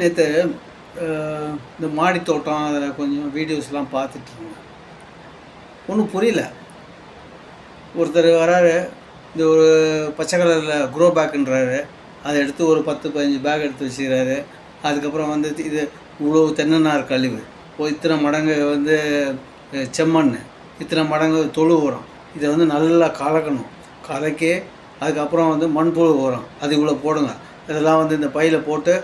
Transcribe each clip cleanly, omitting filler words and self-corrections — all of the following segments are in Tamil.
நேற்று இந்த மாடி தோட்டம் அதில் கொஞ்சம் வீடியோஸ்லாம் பார்த்துட்ருந்தேன். ஒன்றும் புரியல. ஒருத்தர் வராரு, இந்த ஒரு பச்சை கலரில் க்ரோ பேக்குன்றாரு. அதை எடுத்து ஒரு 10-15 பேக் எடுத்து வச்சுக்கிறாரு. அதுக்கப்புறம் வந்து இது இவ்வளோ தென்னநார் கழிவு, இத்தனை மடங்கு வந்து செம்மண், இத்தனை மடங்கு தொழு உரம், இதை வந்து நல்லா கலக்கணும். கலக்கி அதுக்கப்புறம் வந்து மண்புழு உரம் அது இவ்வளோ போடுங்க. இதெல்லாம் வந்து இந்த பையில் போட்டு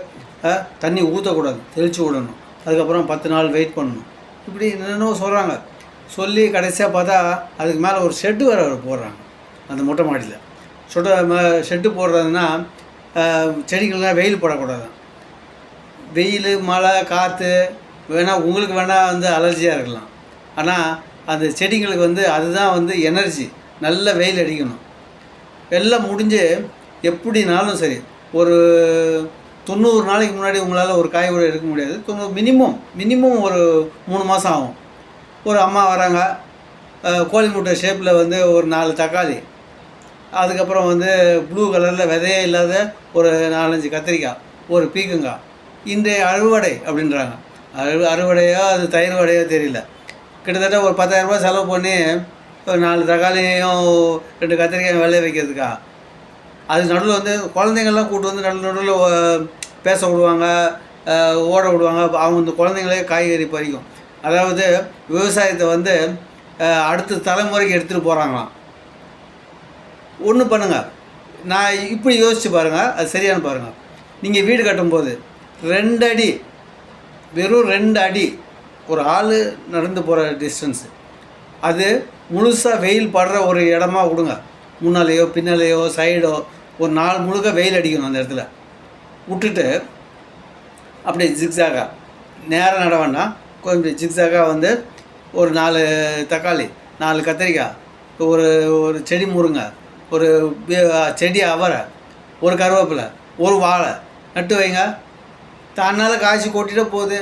தண்ணி ஊற்றக்கூடாது, தெளித்து விடணும். அதுக்கப்புறம் 10 நாள் வெயிட் பண்ணணும். இப்படி என்னென்னோ சொல்கிறாங்க. சொல்லி கடைசியாக பார்த்தா அதுக்கு மேலே ஒரு ஷெட்டு வேறு போடுறாங்க. அந்த மொட்டை மாடியில் ஷெட்டு போடுறதுன்னா செடிகள்லாம் வெயில் படக்கூடாது. வெயில், மழை, காற்று வேணால் உங்களுக்கு வேணால் வந்து அலர்ஜியாக இருக்கலாம். ஆனால் அந்த செடிங்களுக்கு வந்து அதுதான் வந்து எனர்ஜி. நல்ல வெயில் அடிக்கணும். எல்லாம் முடிஞ்சு எப்படினாலும் சரி ஒரு 90 நாளைக்கு முன்னாடி உங்களால் ஒரு காய் கூட எடுக்க முடியாது. மினிமம் ஒரு 3 மாதம் ஆகும். ஒரு அம்மா வராங்க, கோழி முட்டை ஷேப்பில் வந்து ஒரு 4 தக்காளி, அதுக்கப்புறம் வந்து ப்ளூ கலரில் விதையே இல்லாத ஒரு 4-5 கத்திரிக்காய், ஒரு பீக்கங்காய். இன்றைய அறுவடை அப்படின்றாங்க. அறுவடையோ அது தயிர் வடையோ தெரியல. கிட்டத்தட்ட ஒரு 10,000 ரூபாய் செலவு பண்ணி ஒரு 4 தக்காளியும் 2 கத்திரிக்காயும் விளைய வைக்கிறதுக்கா? அது நடுவில் வந்து குழந்தைங்கள்லாம் கூப்பிட்டு வந்து நடுவில் பேச விடுவாங்க, ஓட விடுவாங்க. அவங்க இந்த குழந்தைங்களே காய்கறி பறிக்கும். அதாவது விவசாயத்தை வந்து அடுத்த தலைமுறைக்கு எடுத்துகிட்டு போகிறாங்களாம். ஒன்று பண்ணுங்கள், நான் இப்படி யோசித்து பாருங்கள், அது சரியான பாருங்கள். நீங்கள் வீடு கட்டும்போது 2 அடி, வெறும் 2 அடி ஒரு ஆள் நடந்து போகிற டிஸ்டன்ஸு, அது முழுசாக வெயில் படுற ஒரு இடமா விடுங்க. முன்னாலேயோ பின்னாலேயோ சைடோ ஒரு நாள் முழுக்க வெயில் அடிக்கணும். அந்த இடத்துல விட்டுட்டு அப்படியே ஜிக்ஸாகாக நேராக நட வேண்டாம், கொஞ்சம் ஜிக்ஸாகாக வந்து ஒரு 4 தக்காளி, 4 கத்திரிக்காய், ஒரு செடி முருங்கை, ஒரு செடி அவரை, ஒரு கருவேப்பிலை, ஒரு வாழை நட்டு வைங்க. தன்னால் காய்ச்சி கொட்டிட போகுது.